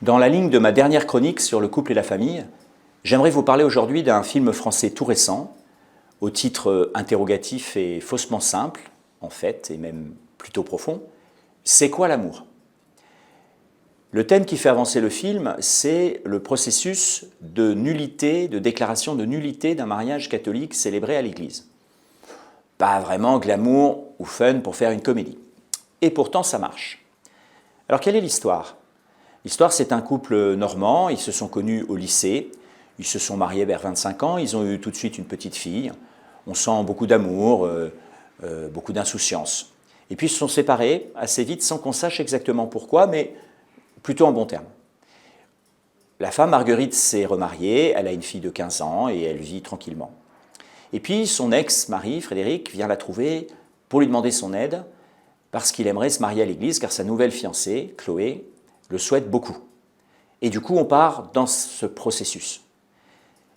Dans la ligne de ma dernière chronique sur le couple et la famille, j'aimerais vous parler aujourd'hui d'un film français tout récent, au titre interrogatif et faussement simple, en fait, et même plutôt profond. C'est quoi l'amour? Le thème qui fait avancer le film, c'est le processus de nullité, de déclaration de nullité d'un mariage catholique célébré à l'église. Pas vraiment glamour ou fun pour faire une comédie. Et pourtant, ça marche. Alors, quelle est l'histoire? L'histoire, c'est un couple normand, ils se sont connus au lycée, ils se sont mariés vers 25 ans, ils ont eu tout de suite une petite fille. On sent beaucoup d'amour, beaucoup d'insouciance. Et puis ils se sont séparés assez vite sans qu'on sache exactement pourquoi, mais plutôt en bons termes. La femme, Marguerite, s'est remariée, elle a une fille de 15 ans et elle vit tranquillement. Et puis son ex-mari, Frédéric, vient la trouver pour lui demander son aide parce qu'il aimerait se marier à l'église car sa nouvelle fiancée, Chloé, le souhaite beaucoup. Et du coup, on part dans ce processus.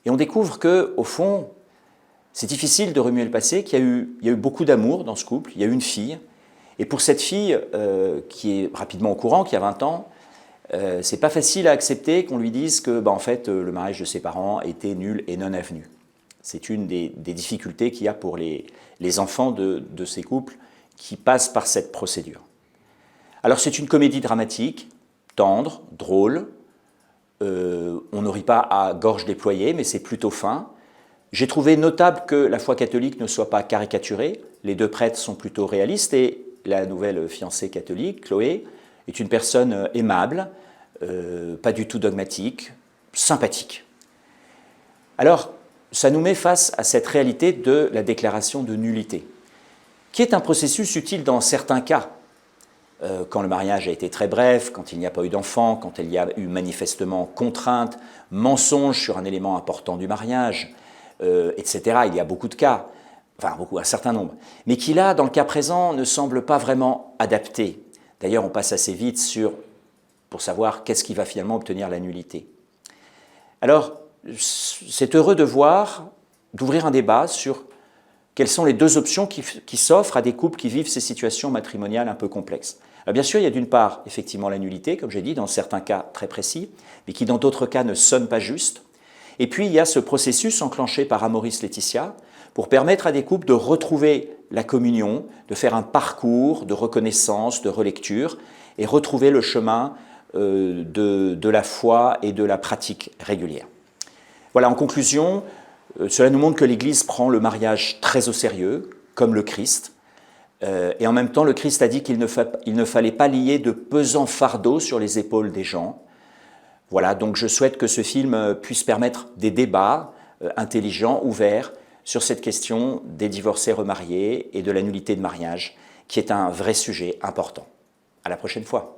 Et on découvre qu'au fond, c'est difficile de remuer le passé, qu'il y a eu beaucoup d'amour dans ce couple, il y a eu une fille. Et pour cette fille, qui est rapidement au courant, qui a 20 ans, c'est pas facile à accepter qu'on lui dise que en fait, le mariage de ses parents était nul et non avenu. C'est une des difficultés qu'il y a pour les enfants de ces couples qui passent par cette procédure. Alors c'est une comédie dramatique, tendre, drôle, on ne rit pas à gorge déployée, mais c'est plutôt fin. J'ai trouvé notable que la foi catholique ne soit pas caricaturée, les deux prêtres sont plutôt réalistes et la nouvelle fiancée catholique, Chloé, est une personne aimable, pas du tout dogmatique, sympathique. Alors, ça nous met face à cette réalité de la déclaration de nullité, qui est un processus utile dans certains cas, quand le mariage a été très bref, quand il n'y a pas eu d'enfant, quand il y a eu manifestement contrainte, mensonge sur un élément important du mariage, etc. Il y a beaucoup de cas, enfin un certain nombre, mais qui là, dans le cas présent, ne semble pas vraiment adapté. D'ailleurs, on passe assez vite pour savoir qu'est-ce qui va finalement obtenir la nullité. Alors, c'est heureux d'ouvrir un débat sur quelles sont les deux options qui s'offrent à des couples qui vivent ces situations matrimoniales un peu complexes. Alors bien sûr, il y a d'une part, effectivement, la nullité, comme j'ai dit, dans certains cas très précis, mais qui dans d'autres cas ne sonne pas juste. Et puis, il y a ce processus enclenché par Amoris Laetitia pour permettre à des couples de retrouver la communion, de faire un parcours de reconnaissance, de relecture, et retrouver le chemin de la foi et de la pratique régulière. Voilà, en conclusion, cela nous montre que l'Église prend le mariage très au sérieux, comme le Christ, et en même temps, le Christ a dit qu'il ne fallait pas lier de pesants fardeaux sur les épaules des gens. Voilà, donc je souhaite que ce film puisse permettre des débats intelligents, ouverts, sur cette question des divorcés remariés et de la nullité de mariage, qui est un vrai sujet important. À la prochaine fois.